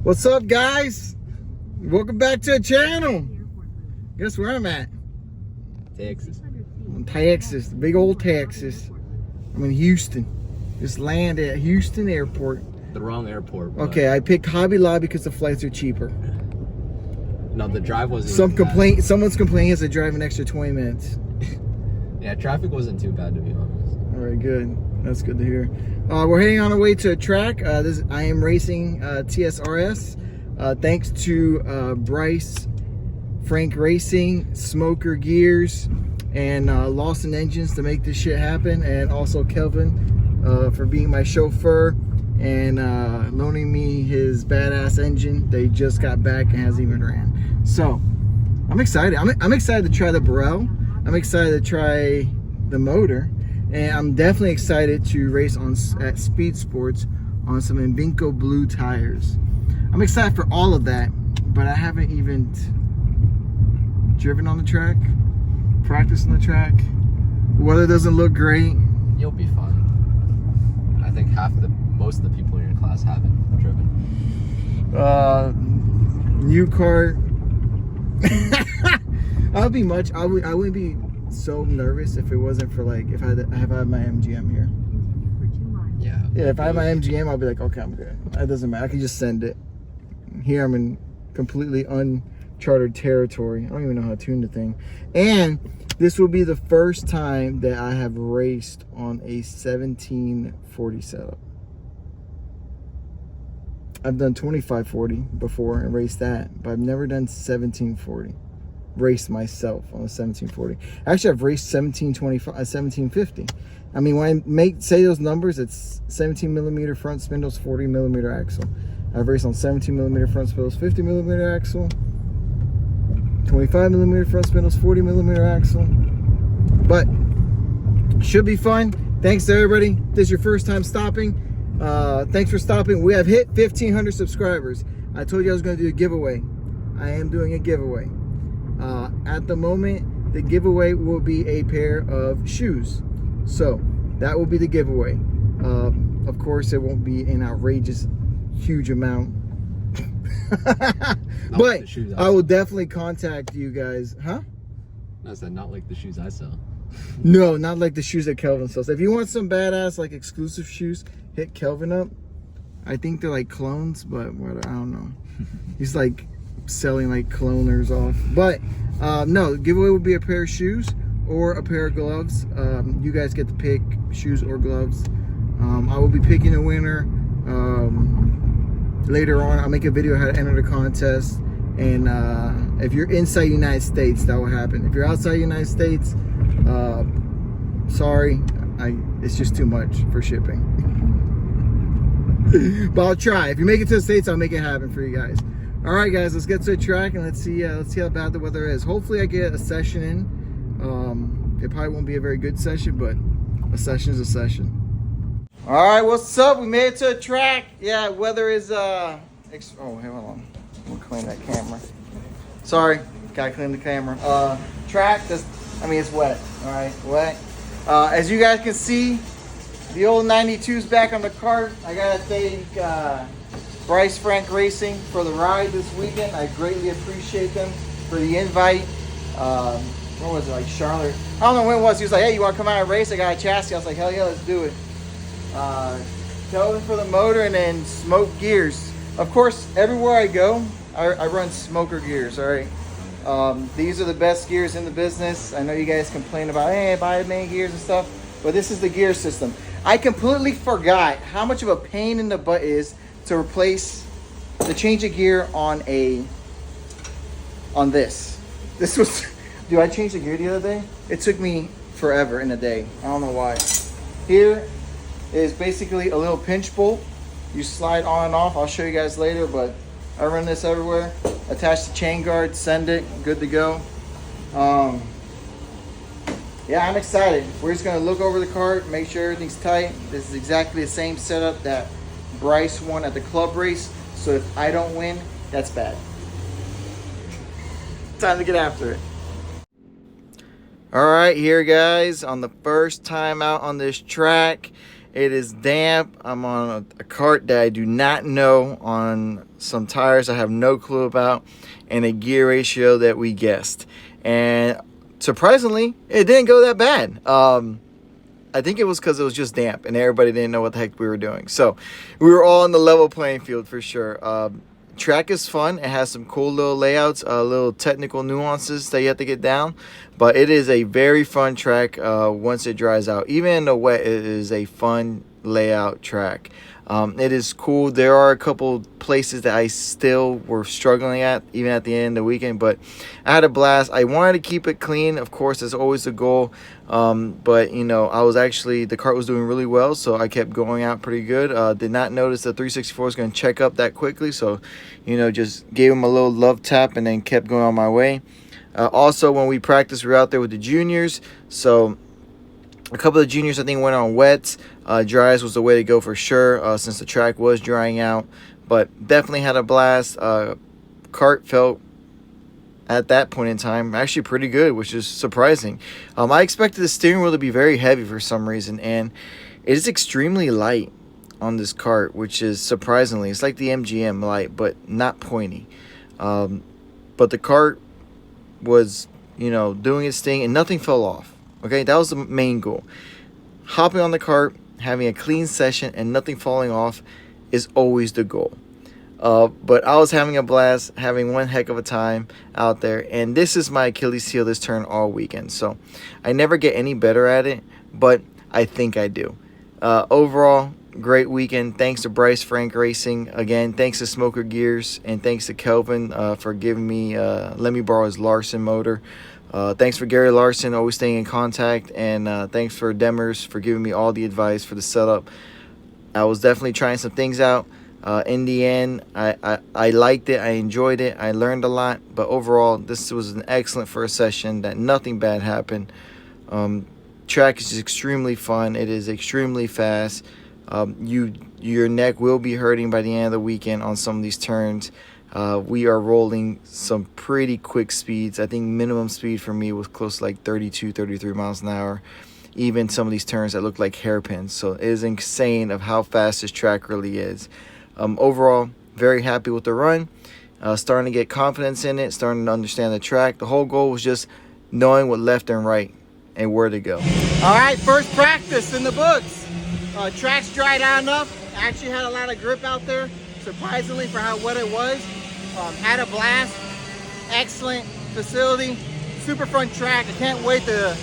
What's up, guys? Welcome back to the channel. Guess where I'm at? Texas. Texas, the big old Texas. I'm in Houston. Just landed at Houston Airport. The wrong airport. Okay, I picked Hobby Lobby because the flights are cheaper. No, the drive wasn't. Someone's complaining has to drive an extra 20 minutes. Yeah, traffic wasn't too bad, to be honest. All right, good. That's good to hear. We're heading on our way to a track. I am racing TSRS. Thanks to Bryce, Frank Racing, Smoker Gears, and Lawson Engines to make this shit happen, and also Kelvin for being my chauffeur and loaning me his badass engine that he just got back and hasn't even ran. So I'm excited. I'm excited to try the Burrell. I'm excited to try the motor, and I'm definitely excited to race at Speedsportz on some Invinco blue tires. I'm excited for all of that, but I haven't even driven on the track, practiced on the track. Weather doesn't look great. You'll be fine. I think most of the people in your class haven't driven. New car. I wouldn't be so nervous if it wasn't for if I had my MGM here. Yeah, if I had my MGM, I'll be like, okay, I'm good. It doesn't matter. I can just send it. Here I'm in completely uncharted territory. I don't even know how to tune the thing. And this will be the first time that I have raced on a 1740 setup. I've done 2540 before and raced that, but I've never done 1740. Raced myself on a 1740. Actually, I've raced 1725, 1750. I mean, when I say those numbers, it's 17 millimeter front spindles, 40 millimeter axle. I've raced on 17 millimeter front spindles, 50 millimeter axle, 25 millimeter front spindles, 40 millimeter axle. But should be fun. Thanks to everybody. This is your first time stopping. Thanks for stopping. We have hit 1,500 subscribers. I told you I was going to do a giveaway. I am doing a giveaway. At the moment, the giveaway will be a pair of shoes. So that will be the giveaway. Of course, it won't be an outrageous, huge amount. But like I will definitely contact you guys. Huh? I said not like the shoes I sell. No, not like the shoes that Kelvin sells. If you want some badass, exclusive shoes, hit Kelvin up. I think they're like clones, but what, I don't know. He's selling cloners off. But no, the giveaway will be a pair of shoes or a pair of gloves. You guys get to pick shoes or gloves. I will be picking a winner later on. I'll make a video how to enter the contest, and if you're inside the United States, that will happen. If you're outside the United States, sorry, it's just too much for shipping. But I'll try. If you make it to the States, I'll make it happen for you guys. All right, guys, let's get to the track and let's see how bad the weather is. Hopefully I get a session in. It probably won't be a very good session, but a session is a session. All right, what's up? We made it to the track. Yeah, weather is oh, hey, hold on. We'll clean that camera. Sorry, gotta clean the camera. Track, it's wet. All right, wet. As you guys can see, the old 92's back on the cart. I gotta thank Bryce Frank Racing for the ride this weekend. I greatly appreciate them for the invite. What was it, Charlotte? I don't know when it was. He was like, hey, you want to come out and race? I got a chassis. I was like, hell yeah, let's do it. Kelvin for the motor, and then Smoke Gears. Of course, everywhere I go, I run Smoker Gears, all right? These are the best gears in the business. I know you guys complain about, hey, buy many gears and stuff, but this is the gear system. I completely forgot how much of a pain in the butt it is to change a gear on this. This was, dude, I changed the gear the other day. It took me forever in a day. I don't know why. Here is basically a little pinch bolt. You slide on and off. I'll show you guys later, but I run this everywhere. Attach the chain guard, send it, good to go. Yeah, I'm excited. We're just gonna look over the cart, make sure everything's tight. This is exactly the same setup that Bryce won at the club race. So if I don't win, that's bad. Time to get after it. All right, here guys, on the first time out on this track, it is damp. I'm on a kart that I do not know, on some tires I have no clue about, and a gear ratio that we guessed. And surprisingly, it didn't go that bad. I think it was because it was just damp and everybody didn't know what the heck we were doing. So we were all on the level playing field for sure. Track is fun. It has some cool little layouts, little technical nuances that you have to get down. But it is a very fun track once it dries out. Even in the wet, it is a fun layout track. It is cool. There are a couple places that I still were struggling at, even at the end of the weekend, but I had a blast. I wanted to keep it clean, of course, that's always the goal. But you know, the cart was doing really well, so I kept going out pretty good. Did not notice the 364 was going to check up that quickly, so you know, just gave him a little love tap and then kept going on my way. Also, when we practiced, we were out there with the juniors, so a couple of juniors I think went on wets. Dries was the way to go for sure, since the track was drying out. But definitely had a blast. Kart felt at that point in time actually pretty good, which is surprising. I expected the steering wheel to be very heavy for some reason, and it is extremely light on this kart, which is surprisingly. It's like the MGM light, but not pointy. But the kart was, you know, doing its thing and nothing fell off. Okay, that was the main goal. Hopping on the kart, having a clean session, and nothing falling off is always the goal. But I was having a blast, having one heck of a time out there. And this is my Achilles heel this turn all weekend. So I never get any better at it, but I think I do. Overall, great weekend. Thanks to Bryce Frank Racing. Again, thanks to Smoker Gears. And thanks to Kelvin for giving me, let me borrow his Larson motor. Thanks for Gary Larson, always staying in contact, and thanks for Demers for giving me all the advice for the setup. I was definitely trying some things out. In the end, I liked it, I enjoyed it, I learned a lot, but overall, this was an excellent first session that nothing bad happened. Track is extremely fun. It is extremely fast. Your neck will be hurting by the end of the weekend on some of these turns. We are rolling some pretty quick speeds. I think minimum speed for me was close to like 32, 33 miles an hour. Even some of these turns that look like hairpins. So it is insane of how fast this track really is. Overall, very happy with the run. Starting to get confidence in it, starting to understand the track. The whole goal was just knowing what left and right and where to go. All right, first practice in the books. Track's dried out enough. I actually had a lot of grip out there, surprisingly, for how wet it was. Had a blast. Excellent facility. Super fun track. I can't wait to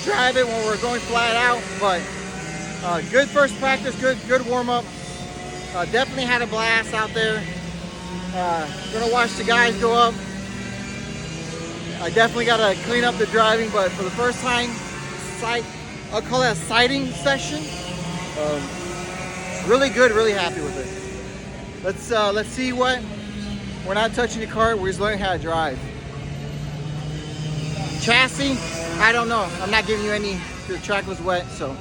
drive it when we're going flat out. But good first practice, good warm up. Definitely had a blast out there. Gonna watch the guys go up. I definitely gotta clean up the driving, but for the first time, I'll call that a sighting session. Really good, really happy with it. Let's see what. We're not touching the kart, we're just learning how to drive. Chassis, I don't know. I'm not giving you any. The track was wet, so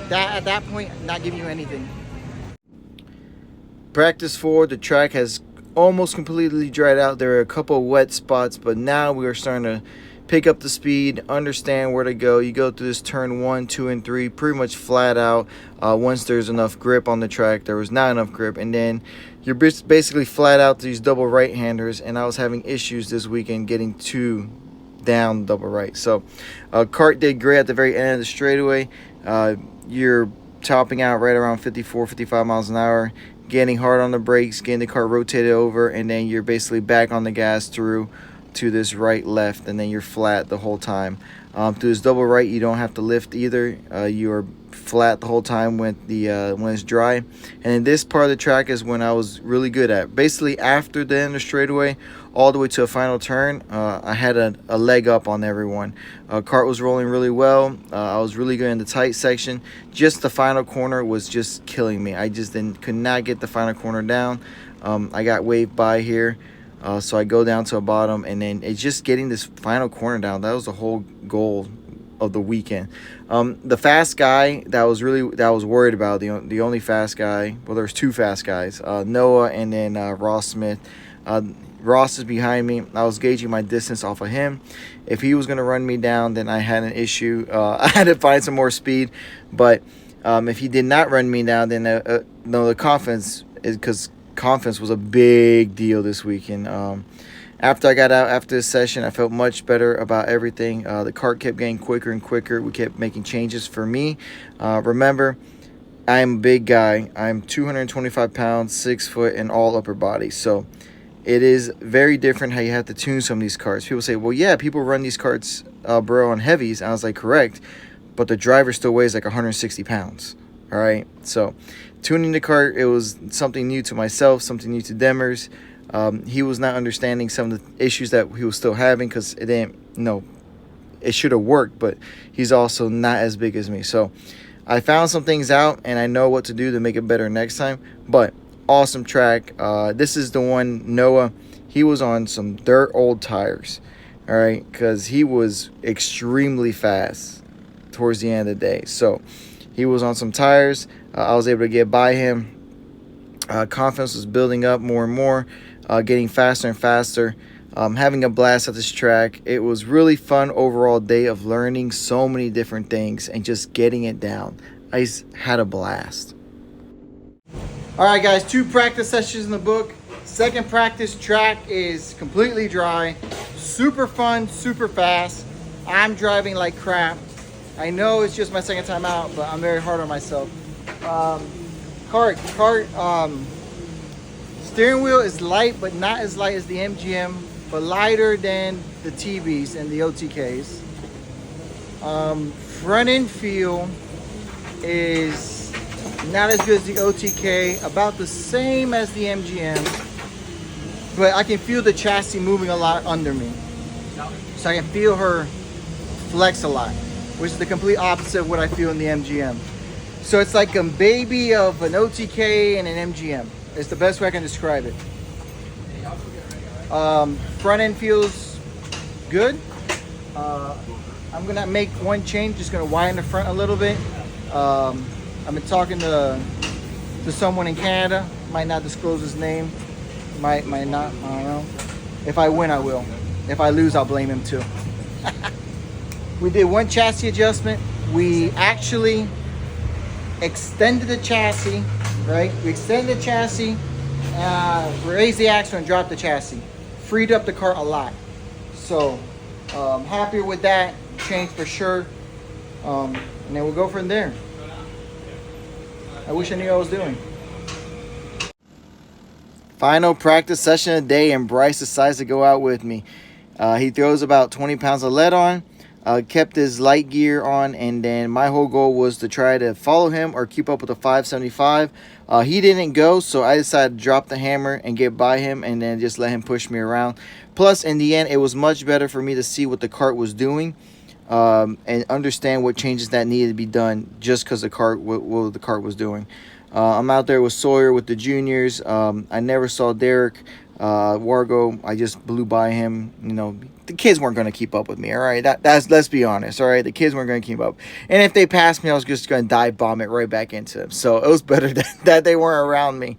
at that point, I'm not giving you anything. Practice 4, the track has almost completely dried out. There are a couple of wet spots, but now we are starting to pick up the speed, understand where to go. You go through this turn 1, 2, and 3 pretty much flat out. Once there's enough grip on the track, there was not enough grip, and then you're basically flat out to these double right-handers, and I was having issues this weekend getting two down double right. So kart did great at the very end of the straightaway. You're topping out right around 54, 55 miles an hour, getting hard on the brakes, getting the car rotated over, and then you're basically back on the gas through to this right left, and then you're flat the whole time. Through this double right, you don't have to lift either. You are flat the whole time when it's dry. And then this part of the track is when I was really good at. Basically after the end of the straightaway, all the way to a final turn, I had a leg up on everyone. Kart was rolling really well. I was really good in the tight section. Just the final corner was just killing me. I just could not get the final corner down. I got waved by here. So I go down to a bottom, and then it's just getting this final corner down. That was the whole goal of the weekend. The fast guy that I was worried about, the only fast guy, well, there's two fast guys, Noah and then Ross Smith. Ross is behind me. I was gauging my distance off of him, If he was going to run me down, then I had an issue. I had to find some more speed. But if he did not run me down, then no, the confidence is, because confidence was a big deal this weekend. After I got out after this session, I felt much better about everything. The kart kept getting quicker and quicker. We kept making changes for me. Remember, I'm a big guy. I'm 225 pounds, 6 foot, and all upper body. So it is very different how you have to tune some of these karts. People say, well, yeah, people run these karts, bro, on heavies. And I was like, correct. But the driver still weighs like 160 pounds. All right. So tuning the kart, it was something new to myself, something new to Demers. He was not understanding some of the issues that he was still having, because it didn't, it should have worked, but he's also not as big as me. So I found some things out, and I know what to do to make it better next time. But awesome track. This is the one, Noah, he was on some dirt old tires, all right, because he was extremely fast towards the end of the day. So he was on some tires. I was able to get by him. Confidence was building up more and more, getting faster and faster, having a blast at this track. It was really fun overall day of learning so many different things and just getting it down. I just had a blast. All right, guys, 2 practice sessions in the book. Second practice track is completely dry, super fun, super fast. I'm driving like crap. I know it's just my second time out, but I'm very hard on myself. Steering wheel is light, but not as light as the MGM, but lighter than the TVs and the OTKs. Front end feel is not as good as the OTK, about the same as the MGM, but I can feel the chassis moving a lot under me. So I can feel her flex a lot, which is the complete opposite of what I feel in the MGM. So it's like a baby of an OTK and an MGM. It's the best way I can describe it. Front end feels good. I'm gonna make one change, just gonna widen the front a little bit. I've been talking to someone in Canada, might not disclose his name, might not, I don't know. If I win, I will. If I lose, I'll blame him too. We did one chassis adjustment. We actually extended the chassis, right? We extended the chassis, raised the axle and dropped the chassis. Freed up the car a lot. So happier with that change for sure. And then we'll go from there. I wish I knew what I was doing. Final practice session of the day, and Bryce decides to go out with me. He throws about 20 pounds of lead on, kept his light gear on, and then my whole goal was to try to follow him or keep up with the 575. He didn't go, so I decided to drop the hammer and get by him and then just let him push me around. Plus, in the end, it was much better for me to see what the kart was doing and understand what changes that needed to be done just because the kart, what the kart was doing. I'm out there with Sawyer with the juniors. I never saw Derek. Wargo, I just blew by him. You know, the kids weren't going to keep up with me, all right? That's let's be honest, all right? The kids weren't going to keep up. And if they passed me, I was just going to dive bomb it right back into them. So it was better that they weren't around me.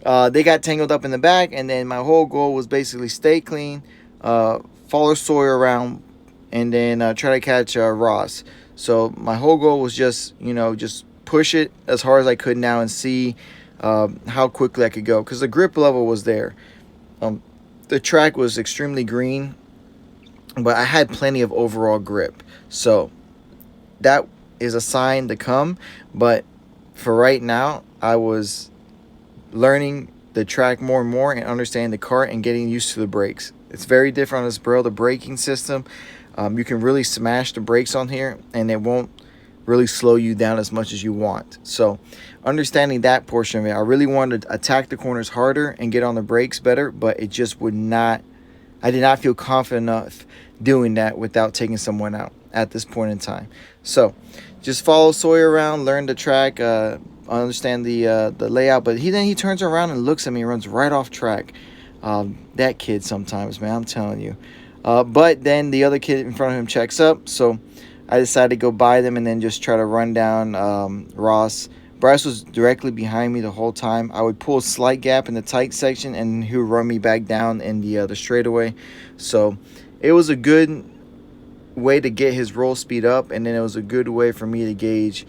They got tangled up in the back, and then my whole goal was basically stay clean, follow Sawyer around, and then try to catch Ross. So my whole goal was just, you know, just push it as hard as I could now and see how quickly I could go, because the grip level was there. The track was extremely green, but I had plenty of overall grip. So that is a sign to come. But for right now, I was learning the track more and more and understanding the kart and getting used to the brakes. It's very different on this Bro, the braking system. You can really smash the brakes on here and it won't really slow you down as much as you want. So understanding that portion of it, I really wanted to attack the corners harder and get on the brakes better, but it just would not, I did not feel confident enough doing that without taking someone out at this point in time. So just follow Sawyer around, learn the track, understand the layout, but then he turns around and looks at me and runs right off track. That kid sometimes, man, I'm telling you. But then the other kid in front of him checks up, so I decided to go by them and then just try to run down Ross. Bryce was directly behind me the whole time. I would pull a slight gap in the tight section and he would run me back down in the straightaway. So it was a good way to get his roll speed up, and then it was a good way for me to gauge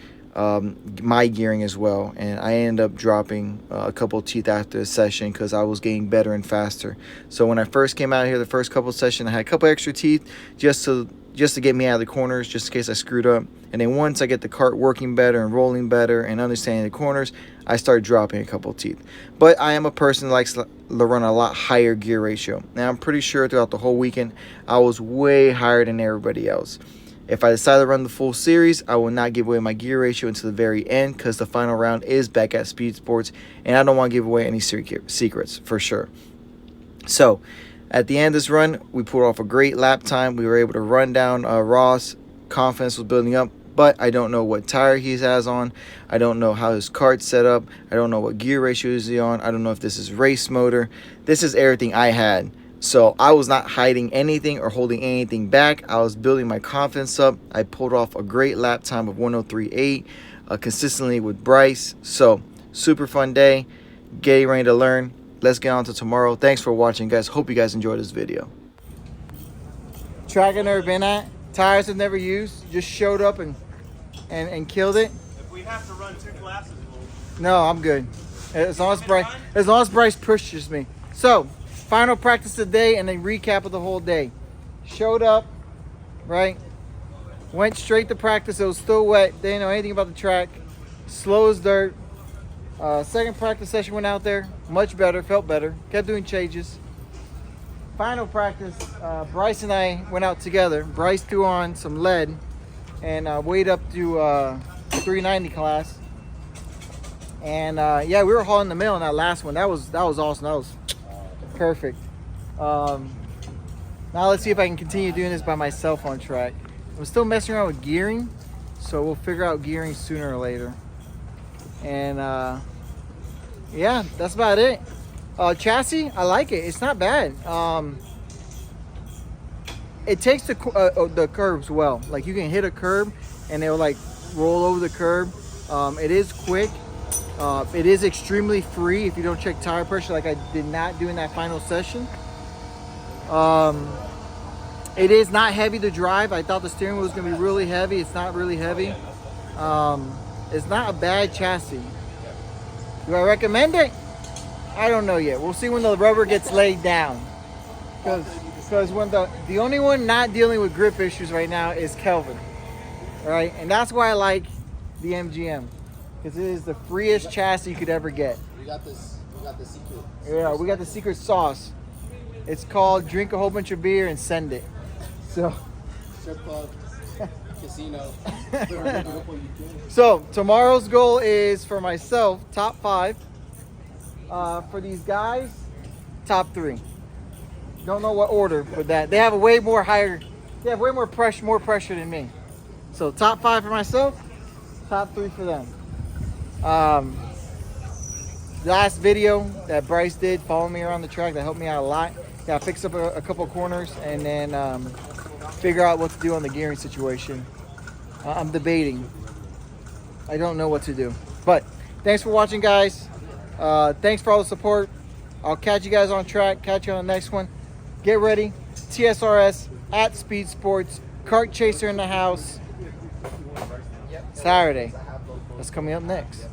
my gearing as well. And I ended up dropping a couple of teeth after the session because I was getting better and faster. So when I first came out here, the first couple of sessions, I had a couple extra teeth just to get me out of the corners, just in case I screwed up. And then once I get the cart working better and rolling better and understanding the corners, I started dropping a couple of teeth. But I am a person that likes to run a lot higher gear ratio. Now, I'm pretty sure throughout the whole weekend, I was way higher than everybody else. If I decide to run the full series, I will not give away my gear ratio until the very end, because the final round is back at Speedsportz, and I don't want to give away any secrets for sure. So at the end of this run, we pulled off a great lap time. We were able to run down Ross. Confidence was building up, but I don't know what tire he has on. I don't know how his cart's set up. I don't know what gear ratio is he on. I don't know if this is race motor. This is everything I had. So I was not hiding anything or holding anything back. I was building my confidence up. I pulled off a great lap time of 103.8 consistently with Bryce. So super fun day. Getting ready to learn. Let's get on to tomorrow. Thanks for watching, guys. Hope you guys enjoyed this video. Track I've never been at. Tires I've never used. Just showed up and killed it. If we have to run 2 classes, No, I'm good. As long as Bryce pushes me. So, final practice today and then recap of the whole day. Showed up, right? Went straight to practice. It was still wet. Didn't know anything about the track. Slow as dirt. Second practice session went out there. Much better. Felt better. Kept doing changes. Final practice, Bryce and I went out together. Bryce threw on some lead and weighed up to 390 class. And yeah, we were hauling the mill in that last one. That was awesome. That was perfect. Now let's see if I can continue doing this by myself on track. I'm still messing around with gearing, so we'll figure out gearing sooner or later. And yeah, that's about it. Chassis, I like it. It's not bad. It takes the curbs well. Like, you can hit a curb and it'll like roll over the curb. It is quick. It is extremely free if you don't check tire pressure, like I did not do in that final session. It is not heavy to drive. I thought the steering wheel was going to be really heavy. It's not really heavy. It's not a bad chassis. Do I recommend it? I don't know yet. We'll see when the rubber gets laid down. Because when the only one not dealing with grip issues right now is Kelvin. Right? And that's why I like the MGM. Because it is the freest chassis you could ever get. We got the secret. Yeah, we got the secret sauce. It's called drink a whole bunch of beer and send it. So, Strip club, casino. So tomorrow's goal is for myself, top 5. For these guys, top 3. Don't know what order with that. They have a way more pressure than me. So top 5 for myself, top 3 for them. Last video that Bryce did, following me around the track, that helped me out a lot. Yeah, fix up a couple corners and then figure out what to do on the gearing situation. I'm debating. I don't know what to do. But thanks for watching, guys. Thanks for all the support. I'll catch you guys on track. Catch you on the next one. Get ready. TSRS at Speedsportz. Kart Chaser in the house. Saturday. That's coming up next.